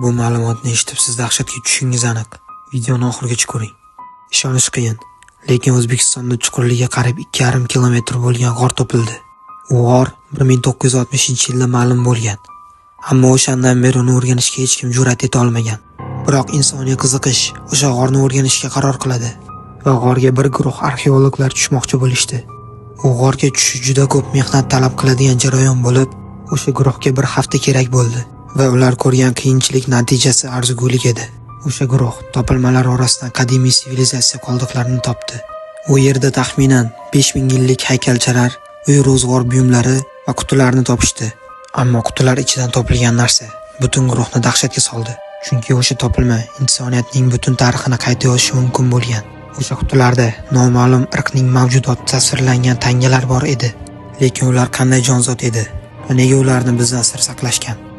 Bu ma'lumotni eshitib siz dahshatga tushishingiz aniq. Videoni oxirigacha ko'ring. Ishonish qiyin, lekin O'zbekistonda chuqurligi qariyb 2,5 kilometr bo'lgan g'or topildi. U g'or 1960-yilda ma'lum bo'lgan. Ammo o'shandan beri uni o'rganishga hech kim jur'at eta olmagan. Biroq insoniy qiziqish o'sha g'orni o'rganishga qaror qiladi va g'orga bir guruh arxeologlar tushmoqchi bo'lishdi. U g'orga tushish juda ko'p mehnat talab qiladigan jarayon bo'lib, o'sha guruhga bir hafta kerak bo'ldi va ular ko'rgan qiyinchilik natijasi arzigulik edi. O'sha guruh topilmalar orasidan qadimiy sivilizatsiya qoldiqlarini topdi. U yerda taxminan 5000 yillik haykalchalar, uy ro'zg'or buyumlari va qutilarni topishdi. Ammo qutilar ichidan topilgan narsa butun guruhni dahshatga soldi. Chunki o'sha topilma insoniyatning butun tarixini qayta yozishi mumkin bo'lgan. O'sha qutilarda noma'lum irqning mavjudoti tasvirlangan tangalar bor edi. Lekin ular qanday jonzot edi va nega ularni bizdan sir saqlashgan?